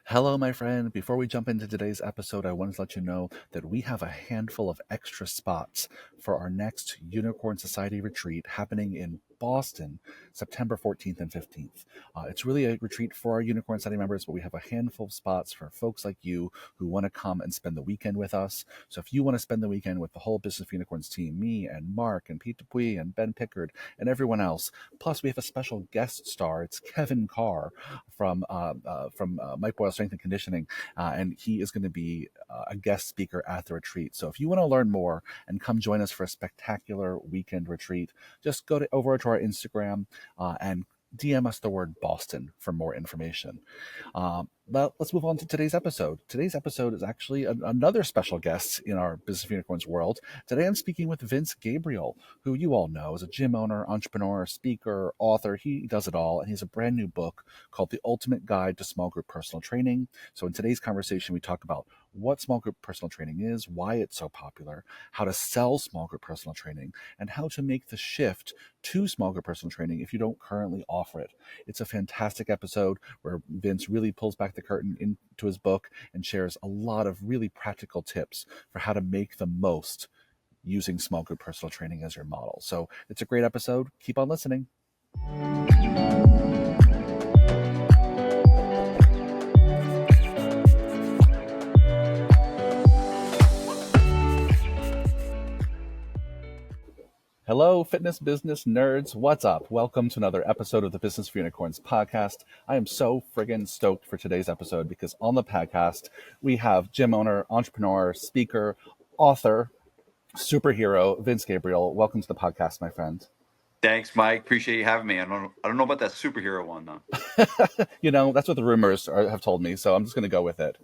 Hello, my friend. Before we jump into today's episode, I wanted to let you know that we have a handful of extra spots for our next Unicorn Society retreat happening in Boston, September 14th and 15th. It's really a retreat for our Unicorn Society members, but we have a handful of spots for folks like you who want to come and spend the weekend with us. So if you want to spend the weekend with the whole Business of Unicorns team, me and Mark and Pete Dupuy and Ben Pickard and everyone else, plus we have a special guest star. It's Kevin Carr from Mike Boyle Strength and Conditioning, and he is going to be a guest speaker at the retreat. So if you want to learn more and come join us for a spectacular weekend retreat, just go over to our Instagram and DM us the word Boston for more information. But let's move on to today's episode. Today's episode is actually another special guest in our Business of Unicorns world. Today I'm speaking with Vince Gabriele, who you all know is a gym owner, entrepreneur, speaker, author. He does it all, and he has a brand new book called The Ultimate Guide to Small Group Personal Training. So in today's conversation, we talk about what small group personal training is, why it's so popular, how to sell small group personal training, and how to make the shift to small group personal training if you don't currently offer it. It's a fantastic episode where Vince really pulls back the curtain into his book and shares a lot of really practical tips for how to make the most using small group personal training as your model. So it's a great episode. Keep on listening. Hello, fitness business nerds. What's up? Welcome to another episode of the Business for Unicorns podcast. I am so friggin' stoked for today's episode because on the podcast, we have gym owner, entrepreneur, speaker, author, superhero, Vince Gabriele. Welcome to the podcast, my friend. Thanks, Mike. Appreciate you having me. I don't know about that superhero one though. That's what the rumors have told me, so I'm just going to go with it.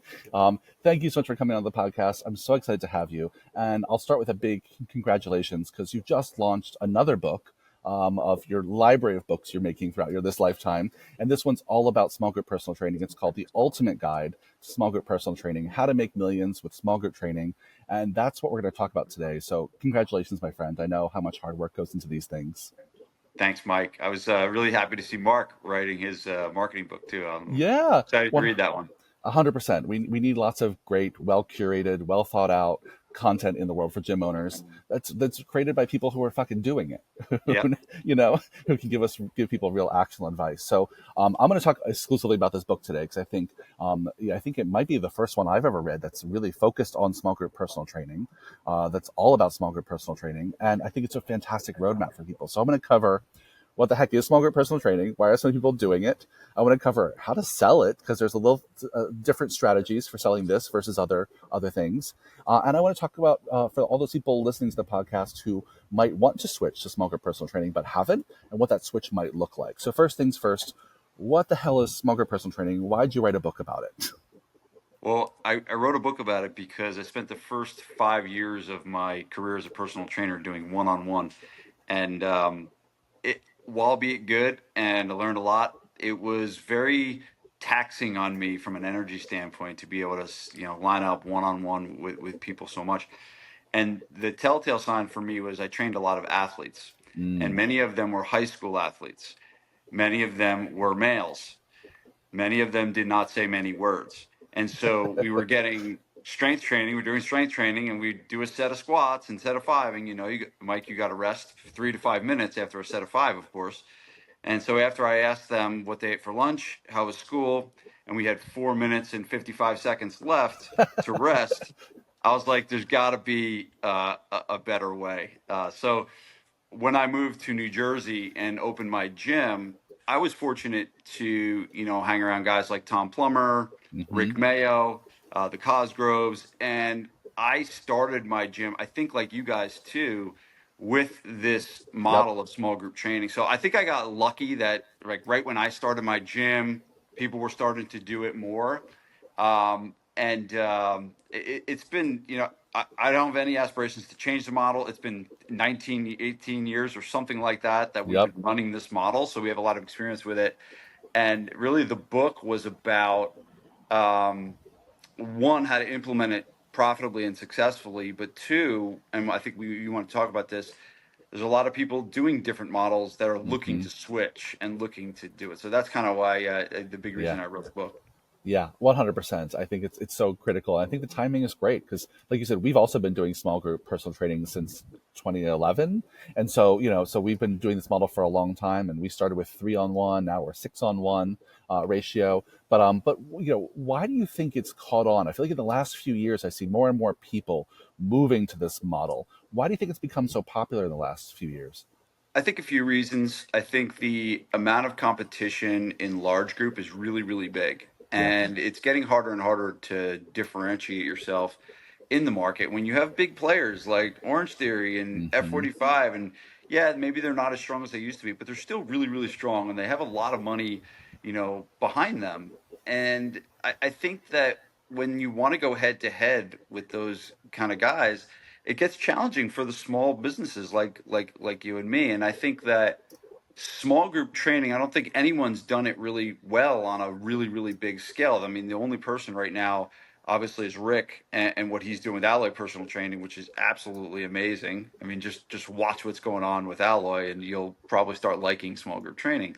Thank you so much for coming on the podcast. I'm so excited to have you. And I'll start with a big congratulations because you just launched another book of your library of books you're making throughout this lifetime. And this one's all about small group personal training. It's called The Ultimate Guide to Small Group Personal Training, How to Make Millions with Small Group Training. And that's what we're going to talk about today. So congratulations, my friend. I know how much hard work goes into these things. Thanks, Mike. I was really happy to see Mark writing his marketing book too. I'm Yeah. excited to read that one. 100%. We need lots of great, well curated, well thought out content in the world for gym owners. That's created by people who are fucking doing it. Yeah. Who can give people real actionable advice. So I'm going to talk exclusively about this book today because I think it might be the first one I've ever read that's really focused on small group personal training. That's all about small group personal training, and I think it's a fantastic roadmap for people. So I'm going to cover what the heck is small group personal training? Why are so many people doing it? I want to cover how to sell it because there's a little different strategies for selling this versus other things. And I want to talk about for all those people listening to the podcast who might want to switch to small group personal training but haven't, and what that switch might look like. So first things first, what the hell is small group personal training? Why'd you write a book about it? Well, I wrote a book about it because I spent the first 5 years of my career as a personal trainer doing one-on-one, and while be it good and I learned a lot, it was very taxing on me from an energy standpoint to be able to line up one-on-one with people so much. And the telltale sign for me was I trained a lot of athletes, and many of them were high school athletes. Many of them were males. Many of them did not say many words. And so we were getting strength training. We're doing strength training, and we do a set of squats instead of five. And Mike, you got to rest 3 to 5 minutes after a set of five, of course. And so after I asked them what they ate for lunch, how was school, and we had 4 minutes and 55 seconds left to rest, I was like, there's got to be a better way. So when I moved to New Jersey and opened my gym, I was fortunate to, hang around guys like Tom Plummer, Rick Mayo, the Cosgroves, and I started my gym, I think like you guys too, with this model of small group training. So I think I got lucky that right when I started my gym, people were starting to do it more. It's been, I don't have any aspirations to change the model. It's been 19, 18 years or something like that we've been running this model. So we have a lot of experience with it. And really the book was about, one, how to implement it profitably and successfully, but two, and I think you want to talk about this, there's a lot of people doing different models that are looking to switch and looking to do it. So that's kind of why the big reason I wrote the book. Yeah, 100%. I think it's so critical. I think the timing is great because, like you said, we've also been doing small group personal training since 2011, and so so we've been doing this model for a long time. And we started with 3-on-1, now we're 6-on-1 ratio. But why do you think it's caught on? I feel like in the last few years, I see more and more people moving to this model. Why do you think it's become so popular in the last few years? I think a few reasons. I think the amount of competition in large group is really, really big. Yeah. And it's getting harder and harder to differentiate yourself in the market when you have big players like Orange Theory and Hmm. F45. And yeah, maybe they're not as strong as they used to be, but they're still really, really strong and they have a lot of money, behind them. And I think that when you want to go head to head with those kind of guys, it gets challenging for the small businesses like you and me. And I think that small group training, I don't think anyone's done it really well on a really, really big scale. I mean, the only person right now obviously is Rick, and what he's doing with Alloy personal training, which is absolutely amazing. I mean, just watch what's going on with Alloy and you'll probably start liking small group training.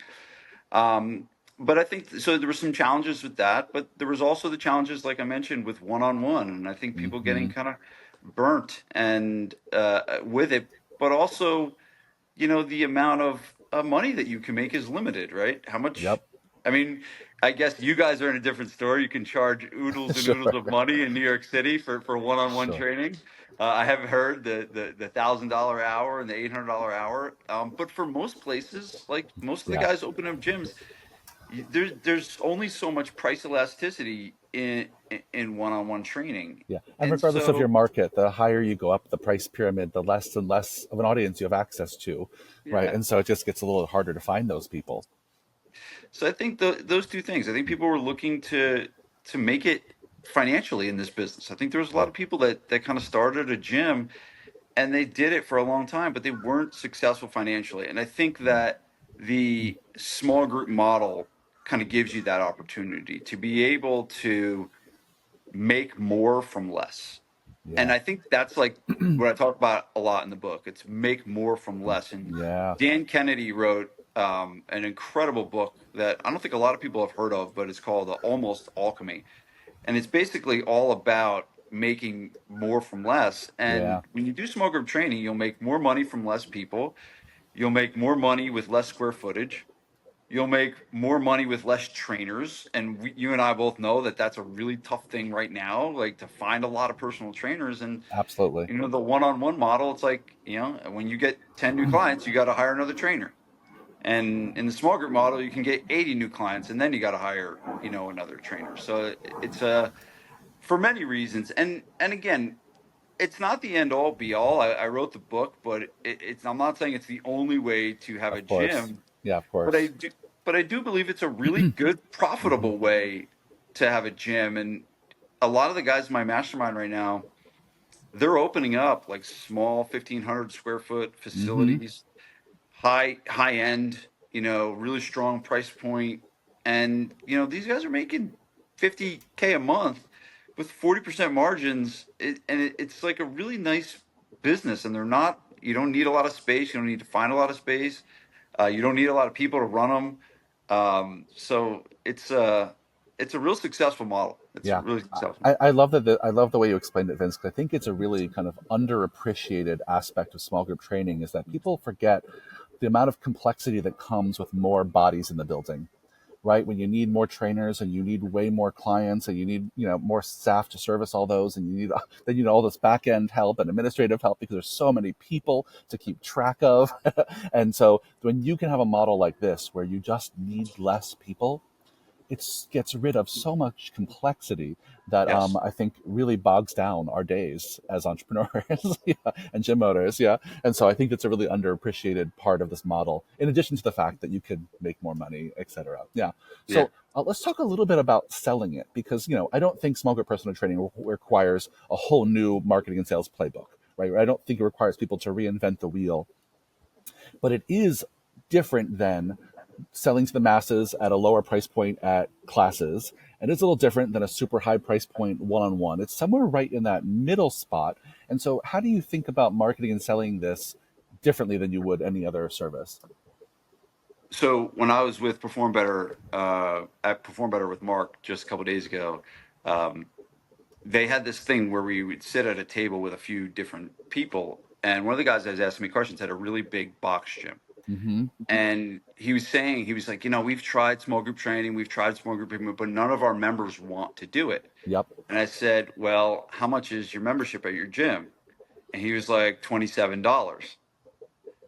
But I think so. There were some challenges with that, but there was also the challenges, like I mentioned, with one-on-one, and I think people getting Hmm. kind of burnt and with it. But also, the amount of money that you can make is limited, right? How much? Yep. I mean, I guess you guys are in a different story. You can charge oodles and oodles Sure. of money in New York City for one-on-one Sure. training. I have heard the $1,000 hour and the $800 hour. But for most places, like most of the Yeah. guys open up gyms, there's only so much price elasticity in one-on-one training, Yeah, and and regardless of your so market, the higher you go up the price pyramid, the less and less of an audience you have access to, right? yeah. And so it just gets a little harder to find those people. So I think those two things. I think people were looking to make it financially in this business. I think there was a lot Yep. of people that kind of started a gym and they did it for a long time, but they weren't successful financially. And I think that the small group model kind of gives you that opportunity to be able to make more from less. And Yeah. I think that's like what I talk about a lot in the book. It's make more from less. And Yeah. Dan Kennedy wrote an incredible book that I don't think a lot of people have heard of, but it's called Almost Alchemy. And it's basically all about making more from less. Yeah. And when you do small group training, you'll make more money from less people. You'll make more money with less square footage. You'll make more money with less trainers, and you and I both know that that's a really tough thing right now, like to find a lot of personal trainers. And Absolutely. the one-on-one model, it's like when you get 10 new clients, you got to hire another trainer. And in the small group model, you can get 80 new clients, and then you got to hire another trainer. So it's for many reasons, and again, it's not the end all be all. I wrote the book, but it's I'm not saying it's the only way to have a Of course. gym, Yeah, of but I course. do, but I do believe it's a really good, Hmm. profitable way to have a gym. And a lot of the guys in my mastermind right now, they're opening up like small 1,500 square foot Hmm. facilities, high end, really strong price point, and these guys are making 50K a month with 40% margins, it's like a really nice business. And they're not. You don't need a lot of space. You don't need to find a lot of space. You don't need a lot of people to run them. So it's a real successful model. It's Yeah. really successful. I love that. I love the way you explained it, Vince. 'Cause I think it's a really kind of underappreciated aspect of small group training is that people forget the amount of complexity that comes with more bodies in the building, right? When you need more trainers and you need way more clients and you need more staff to service all those, and you need then all this back end help and administrative help because there's so many people to keep track of. And so when you can have a model like this where you just need less people, it gets rid of so much complexity that Yes. I think really bogs down our days as entrepreneurs yeah, and gym owners. Yeah. And so I think that's a really underappreciated part of this model, in addition to the fact that you could make more money, et cetera. Yeah. Yeah. So let's talk a little bit about selling it because, I don't think small group personal training requires a whole new marketing and sales playbook, right? I don't think it requires people to reinvent the wheel, but it is different than selling to the masses at a lower price point at classes. And it's a little different than a super high price point one-on-one. It's somewhere right in that middle spot. And so how do you think about marketing and selling this differently than you would any other service? So when I was with Perform Better, at Perform Better with Mark just a couple of days ago, um, they had this thing where we would sit at a table with a few different people, and one of the guys that was asking me questions had a really big box gym. Mm-hmm. And he was saying, he was like, we've tried small group training, we've tried small group treatment, but none of our members want to do it. Yep. And I said, well, how much is your membership at your gym? And he was like, $27.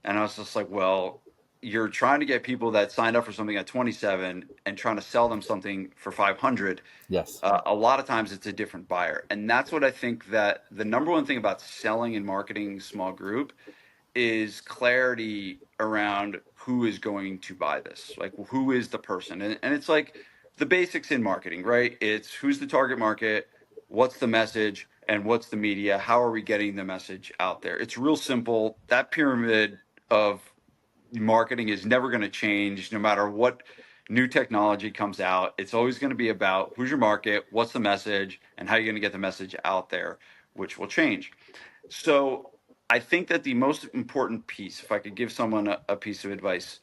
And I was just like, well, you're trying to get people that signed up for something at 27 and trying to sell them something for 500. Yes. A lot of times it's a different buyer. And that's what I think that the number one thing about selling and marketing small group is clarity around who is going to buy this. Like, who is the person? And it's like the basics in marketing, right? It's who's the target market, what's the message, and what's the media? How are we getting the message out there? It's real simple. That pyramid of marketing is never going to change no matter what new technology comes out. It's always going to be about who's your market, what's the message, and how you're going to get the message out there, which will change. So I think that the most important piece, if I could give someone a piece of advice,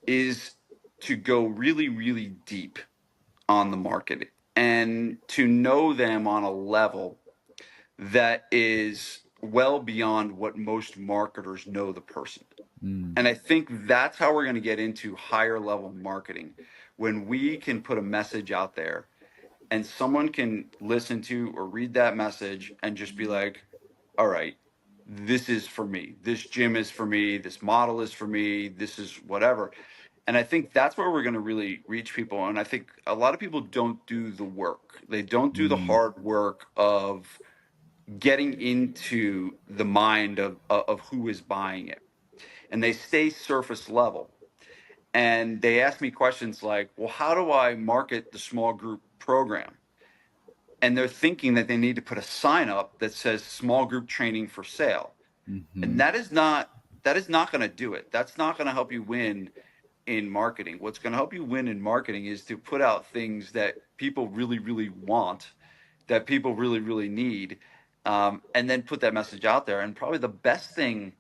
is to go really, really deep on the market and to know them on a level that is well beyond what most marketers know the person. Mm. And I think that's how we're going to get into higher level marketing, when we can put a message out there and someone can listen to or read that message and just be like, all right, this is for me. This gym is for me. This model is for me. This is whatever. And I think that's where we're going to really reach people. And I think a lot of people don't do the work. They don't do the Mm. hard work of getting into the mind of who is buying it. And they stay surface level. And they ask me questions like, well, how do I market the small group program? And they're thinking that they need to put a sign up that says small group training for sale. And Mm-hmm. that is not going to do it. That's not going to help you win in marketing. What's going to help you win in marketing is to put out things that people really, really want, that people really, really need, and then put that message out there. And probably the best thing,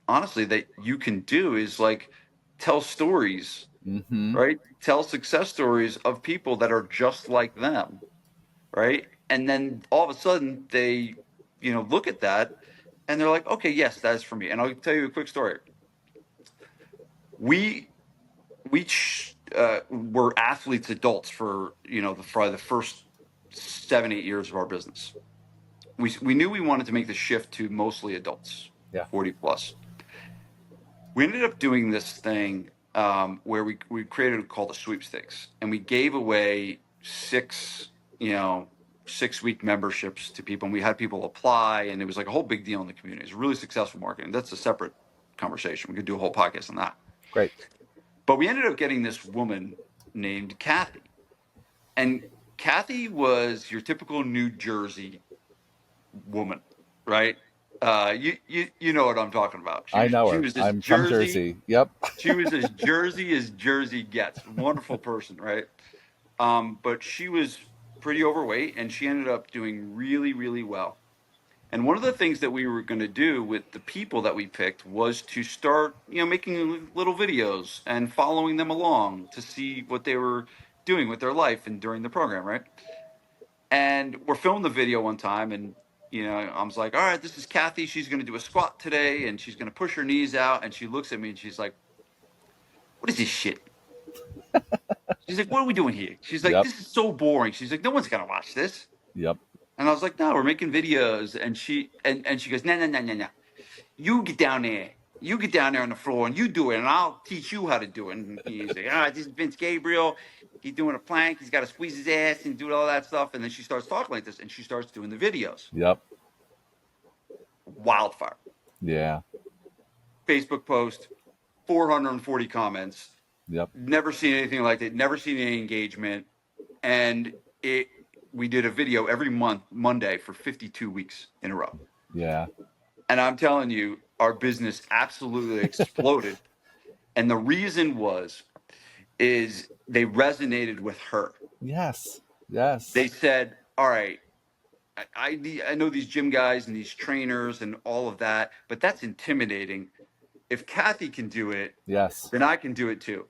honestly, that you can do is like tell stories, Mm-hmm. right? Tell success stories of people that are just like them, right? And then all of a sudden they, look at that and they're like, okay, yes, that is for me. And I'll tell you a quick story. We were athletes, adults for probably the first 7-8 years of our business. We knew we wanted to make the shift to mostly adults, Yeah. 40 plus. We ended up doing this thing where we created called the sweepstakes, and we gave away you know 6 week memberships to people, and we had people apply, and it was like a whole big deal in the community. It's really successful marketing. That's a separate conversation. We could do a whole podcast on that. Great. But we ended up getting this woman named Kathy, and Kathy was your typical New Jersey woman, right? You know what I'm talking about. She I was know she her. was as I'm from Jersey. Jersey. Yep. She was as Jersey gets. Wonderful person, right? But she was pretty overweight, and she ended up doing really, really well. And one of the things that we were going to do with the people that we picked was to start, making little videos and following them along to see what they were doing with their life and during the program, right? And we're filming the video one time, and I was like, all right, this is Kathy. She's going to do a squat today, and she's going to push her knees out. And she looks at me and she's like, what is this shit? She's like, what are we doing here? She's like, Yep. this is so boring. She's like, no one's going to watch this. Yep. And I was like, no, we're making videos. And she goes, no, no, no, no, no. You get down there. You get down there on the floor and you do it, and I'll teach you how to do it. And he's like, this is Vince Gabriele. He's doing a plank. He's got to squeeze his ass and do all that stuff. And then she starts talking like this, and she starts doing the videos. Yep. Wildfire. Yeah. Facebook post, 440 comments. Yep. Never seen anything like that. Never seen any engagement. And we did a video every month, Monday, for 52 weeks in a row. Yeah. And I'm telling you, our business absolutely exploded. And the reason is they resonated with her. Yes. Yes. They said, all right, I know these gym guys and these trainers and all of that, but that's intimidating. if Kathy can do it, Yes. then I can do it too.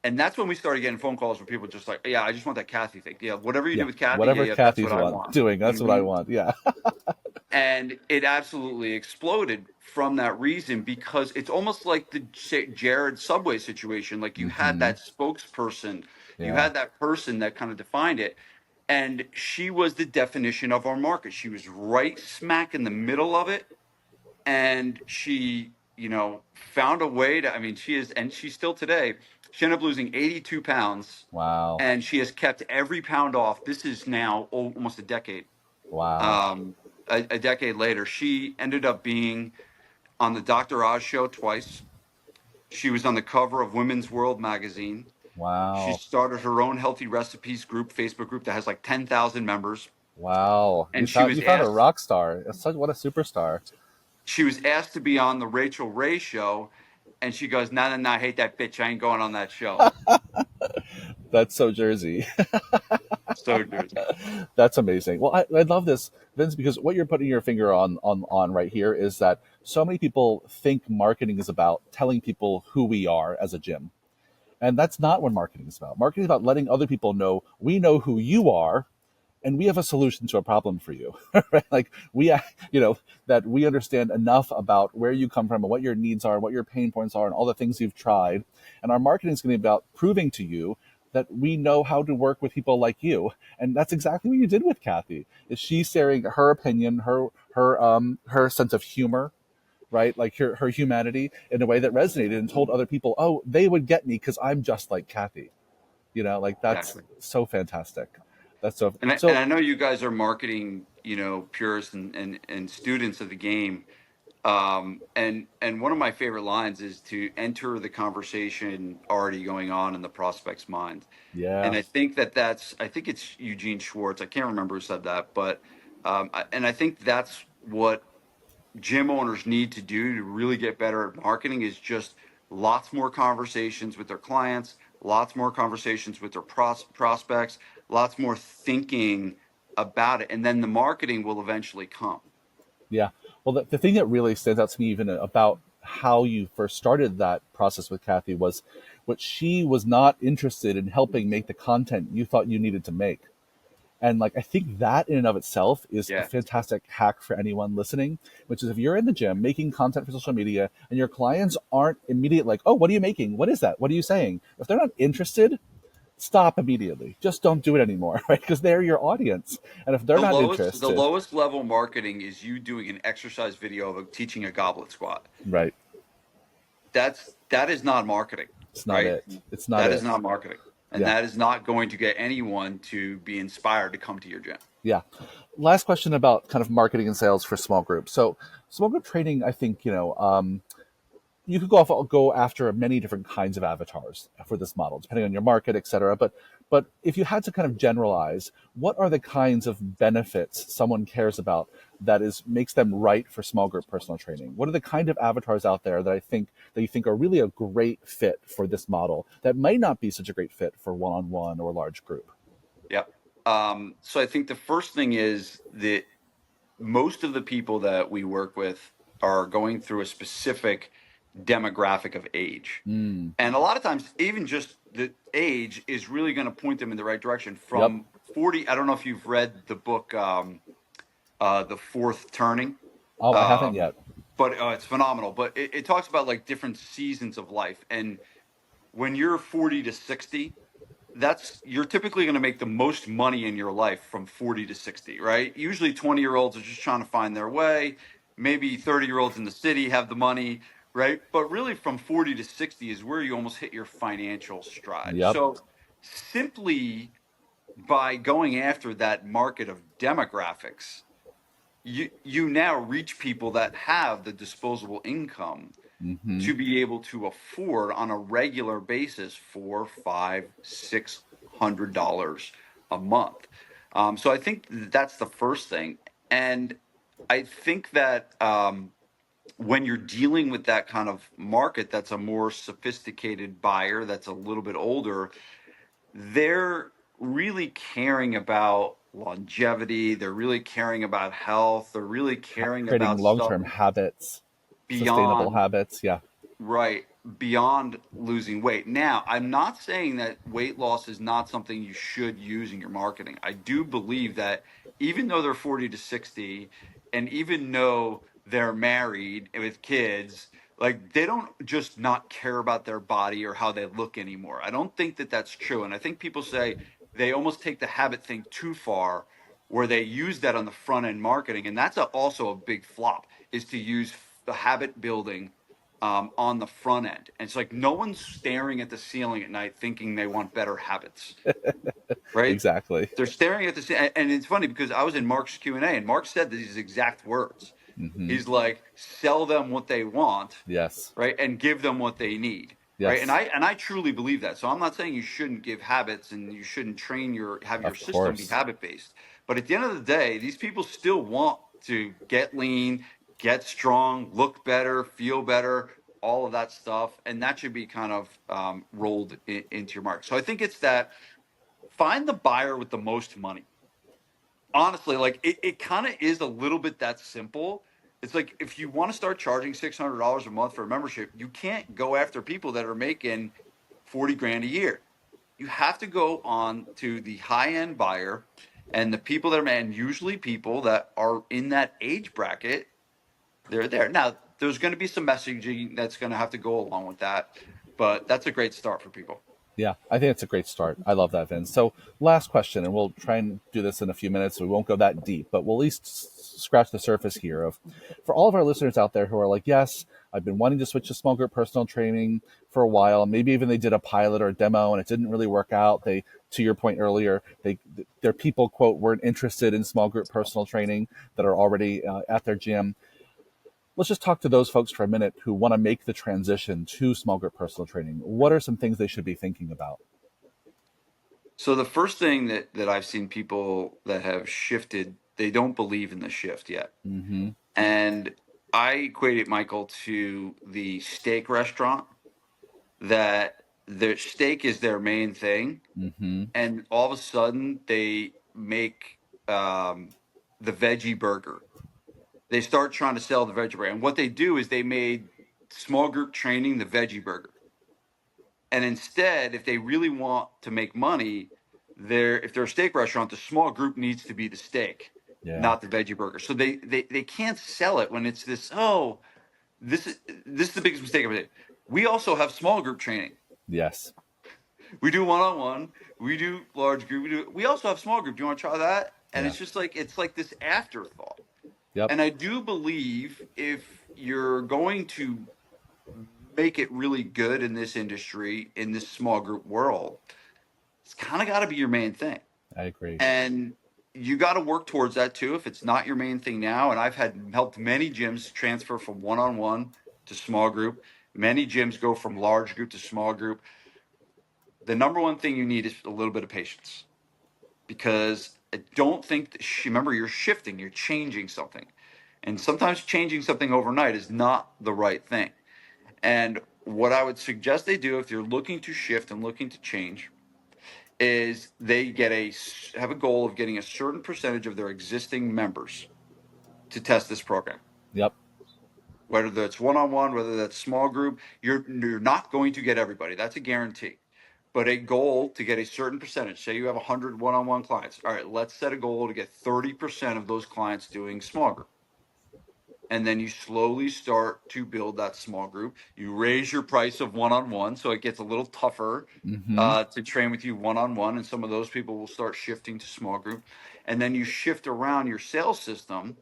And that's when we started getting phone calls where people just like, yeah, I just want that Kathy thing. Yeah, whatever you Yeah. do with Kathy, yeah, Whatever yeah, that's what Kathy's I want want. doing, that's what I Hmm. want. Yeah. And it absolutely exploded from that reason, because it's almost like the Jared Subway situation. Like, you had Hmm. that spokesperson, you Yeah. had that person that kind of defined it. And she was the definition of our market. She was right smack in the middle of it. And she, found a way to, I mean, she is, and she's still today, she ended up losing 82 pounds, Wow. and she has kept every pound off. This is now almost a decade. Wow. Um, a decade later, she ended up being on the Dr. Oz show twice. She was on the cover of Women's World magazine. She Wow. started her own healthy recipes group, Facebook group that has like 10,000 members. Wow. You And she found was you found a asked, rock star. What a superstar. to be on the Rachel Ray show. And she goes, no, no, no, I hate that bitch. I ain't going on that show. That's so Jersey. So Jersey. That's amazing. Well, I love this, Vince, because what you're putting your finger on right here is that so many people think marketing is about telling people who we are as a gym. And that's not what marketing is about. Marketing is about letting other people know we know who you are and we have a solution to a problem for you. Right? Like that we understand enough about where you come from and what your needs are, what your pain points are, and all the things you've tried. And our marketing is going to be about proving to you that we know how to work with people like you. And that's exactly what you did with Kathy. Is she sharing her opinion, her sense of humor, right? Like her humanity in a way that resonated and told other people, oh, they would get me because I'm just like Kathy. Like that's Exactly. so fantastic. That's so And so. I know you guys are marketing, purists and students of the game. And one of my favorite lines is to enter the conversation already going on in the prospect's mind. And Yeah, I think it's Eugene Schwartz. I can't remember who said that, but and I think that's what gym owners need to do to really get better at marketing, is just lots more conversations with their clients, lots more conversations with their prospects, lots more thinking about it, and then the marketing will eventually come. yeah. Well, the thing that really stands out to me, even about how you first started that process with Kathy, was what she was not interested in helping make the content you thought you needed to make. And like I think that in and of itself is a Yeah, fantastic hack for anyone listening, which is if you're in the gym making content for social media and your clients aren't immediate like, oh, what are you making? What is that? What are you saying? If they're not interested, stop immediately. Just don't do it anymore, right? Because they're your audience. And if they're not the interested, lowest level marketing is you doing an exercise video of teaching a goblet squat. right, That is not marketing, it's not right? it. It's not That is it. not marketing, and Yeah. that is not going to get anyone to be inspired to come to your gym. Yeah. Last question about kind of marketing and sales for small groups. So small group training, I think, you could go after many different kinds of avatars for this model, depending on your market, et cetera. But if you had to kind of generalize, what are the kinds of benefits someone cares about that is makes them right for small group personal training? What are the kind of avatars out there that you think are really a great fit for this model that might not be such a great fit for one-on-one or large group? Yeah. So I think the first thing is that most of the people that we work with are going through a specific demographic of age. Mm. And a lot of times, even just the age is really going to point them in the right direction. Yep. From 40, I don't know if you've read the book, The Fourth Turning, Oh, I haven't um, yet. but it's phenomenal. But it talks about like different seasons of life. And when you're 40 to 60, you're typically going to make the most money in your life from 40 to 60, right? Usually 20-year-olds are just trying to find their way. Maybe 30-year-olds in the city have the money, right? But really from 40 to 60 is where you almost hit your financial stride. Yep. So simply by going after that market of demographics, you now reach people that have the disposable income Mm-hmm. to be able to afford on a regular basis 4, 5, $600 a month. So I think that's the first thing, and I think that when you're dealing with that kind of market, that's a more sophisticated buyer, that's a little bit older, they're really caring about longevity. They're really caring about health. They're really caring Creating about stuff long-term habits, sustainable beyond habits. Yeah. right, beyond losing weight. Now, I'm not saying that weight loss is not something you should use in your marketing. I do believe that even though they're 40 to 60, and even though they're married with kids, like they don't just not care about their body or how they look anymore. I don't think that that's true. And I think people say they almost take the habit thing too far, where they use that on the front end marketing. And that's also a big flop, is to use the habit building on the front end. And it's like no one's staring at the ceiling at night thinking they want better habits, right? Exactly. They're staring at the ceiling. And it's funny because I was in Mark's Q&A and Mark said these exact words. Hmm. He's like, sell them what they want, Yes. right? And give them what they need. Right. And Yes. I truly believe that. So I'm not saying you shouldn't give habits and you shouldn't have your Of system be course. habit based. But at the end of the day, these people still want to get lean, get strong, look better, feel better, all of that stuff. And that should be kind of rolled into your market. So I think it's that, find the buyer with the most money. Honestly, like it kind of is a little bit that simple. It's like if you want to start charging $600 a month for a membership, you can't go after people that are making 40 grand a year. You have to go on to the high end buyer, and the people that are, and usually people that are in that age bracket, they're there. Now, there's going to be some messaging that's going to have to go along with that, but that's a great start for people. Yeah, I think it's a great start. I love that, Vince. So, last question, and we'll try and do this in a few minutes. So we won't go that deep, but we'll at least scratch the surface here. Of for all of our listeners out there who are like, yes, I've been wanting to switch to small group personal training for a while. Maybe even they did a pilot or a demo and it didn't really work out. They, to your point earlier, their people quote weren't interested in small group personal training that are already at their gym. Let's just talk to those folks for a minute who want to make the transition to small group personal training. What are some things they should be thinking about? So the first thing that I've seen people that have shifted, they don't believe in the shift yet. Mm-hmm. And I equate it, Michael, to the steak restaurant, that their steak is their main thing. Mm-hmm. And all of a sudden they make the veggie burger. They start trying to sell the veggie burger. And what they do is they made small group training the veggie burger. And instead, if they really want to make money, if they're a steak restaurant, the small group needs to be the steak, Yeah. not the veggie burger. So they can't sell it when it's this, oh, this is the biggest mistake I've made. We also have small group training. Yes. We do one-on-one, we do large group, we also have small group. Do you want to try that? And Yeah. it's just like it's like this afterthought. Yep. And I do believe if you're going to make it really good in this industry, in this small group world, it's kind of got to be your main thing. I agree. And you got to work towards that too if it's not your main thing now. And I've had helped many gyms transfer from one-on-one to small group. Many gyms go from large group to small group. The number one thing you need is a little bit of patience, because I don't think remember, you're shifting, you're changing something. And sometimes changing something overnight is not the right thing. And what I would suggest they do if they're looking to shift and looking to change is they have a goal of getting a certain percentage of their existing members to test this program. Yep. Whether that's one-on-one, whether that's small group, you're not going to get everybody. That's a guarantee. But a goal to get a certain percentage. Say you have 100 one-on-one clients. All right, let's set a goal to get 30% of those clients doing small group. And then you slowly start to build that small group. You raise your price of one-on-one, so it gets a little tougher Mm-hmm. to train with you one-on-one, and some of those people will start shifting to small group. And then you shift around your sales system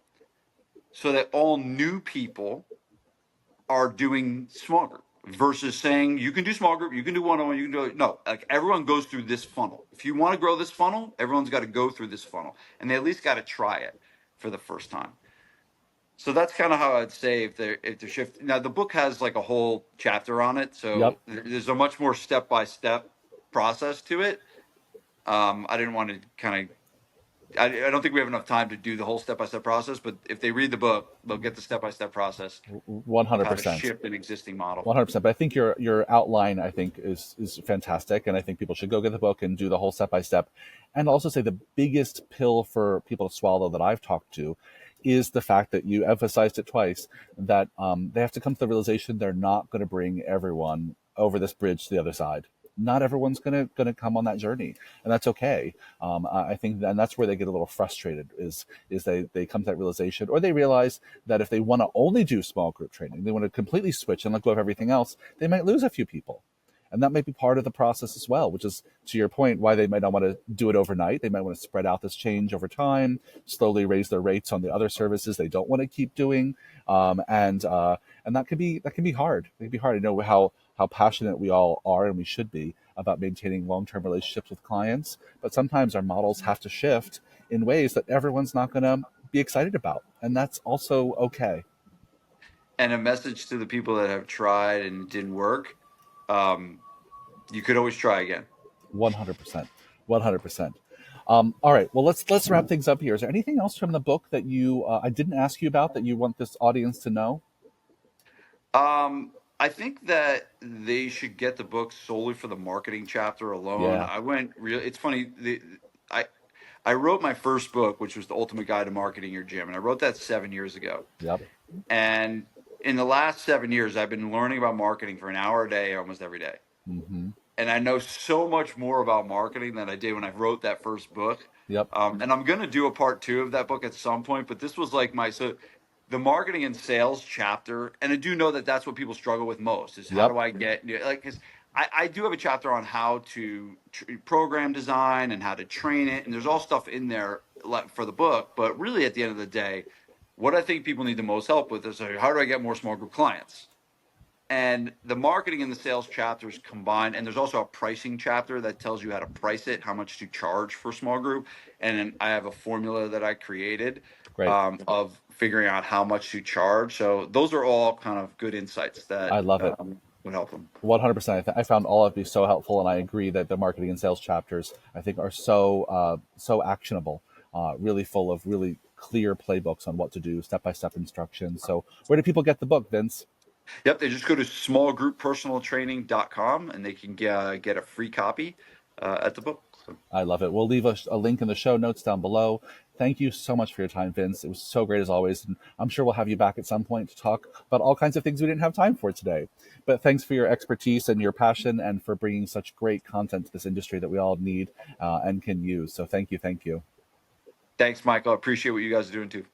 so that all new people are doing small group, versus saying you can do small group, you can do one-on-one, you can do it. No, like everyone goes through this funnel. If you want to grow this funnel, everyone's got to go through this funnel, and they at least got to try it for the first time. So that's kind of how I'd say if they're shifting. Now the book has like a whole chapter on it, Yep. so there's a much more step-by-step process to it. I didn't want to kind of. I don't think we have enough time to do the whole step-by-step process, but if they read the book, they'll get the step-by-step process One of hundred how to percent. shift an existing model. 100%. But I think your outline, I think, is fantastic, and I think people should go get the book and do the whole step by step. And also say the biggest pill for people to swallow that I've talked to is the fact that you emphasized it twice, that they have to come to the realization they're not going to bring everyone over this bridge to the other side. Not everyone's gonna come on that journey, and that's okay. I think, and that's where they get a little frustrated. Is they come to that realization, or they realize that if they want to only do small group training, they want to completely switch and let go of everything else, they might lose a few people. And that might be part of the process as well, which is, to your point, why they might not want to do it overnight. They might want to spread out this change over time, slowly raise their rates on the other services they don't want to keep doing, and that can be hard. It can be hard. I know how passionate we all are and we should be about maintaining long-term relationships with clients, but sometimes our models have to shift in ways that everyone's not going to be excited about, and that's also okay. And a message to the people that have tried and it didn't work: um, you could always try again. 100%. 100%. All right. Well, let's wrap things up here. Is there anything else from the book that you I didn't ask you about that you want this audience to know? I think that they should get the book solely for the marketing chapter alone. Yeah. I went real. It's funny. I I wrote my first book, which was the Ultimate Guide to Marketing Your Gym, and I wrote that 7 years ago. Yep. And in the last 7 years, I've been learning about marketing for an hour a day, almost every day. Mm-hmm. And I know so much more about marketing than I did when I wrote that first book. Yep. And I'm going to do a part two of that book at some point, but this was like the marketing and sales chapter. And I do know that that's what people struggle with most is how Yep. do I get, like, because I do have a chapter on how to program design and how to train it. And there's all stuff in there for the book. But really, at the end of the day, what I think people need the most help with is how do I get more small group clients? And the marketing and the sales chapters combined, and there's also a pricing chapter that tells you how to price it, how much to charge for small group. And then I have a formula that I created Great. of figuring out how much to charge. So those are all kind of good insights that I love it. would help them. 100%. I found all of these so helpful, and I agree that the marketing and sales chapters I think are so actionable. Really full of really clear playbooks on what to do, step by step instructions. So, where do people get the book, Vince? Yep, they just go to smallgrouppersonaltraining.com and they can get a free copy at the book. So, I love it. We'll leave a link in the show notes down below. Thank you so much for your time, Vince. It was so great as always. And I'm sure we'll have you back at some point to talk about all kinds of things we didn't have time for today. But thanks for your expertise and your passion and for bringing such great content to this industry that we all need and can use. So thank you. Thank you. thanks, Michael. I appreciate what you guys are doing too.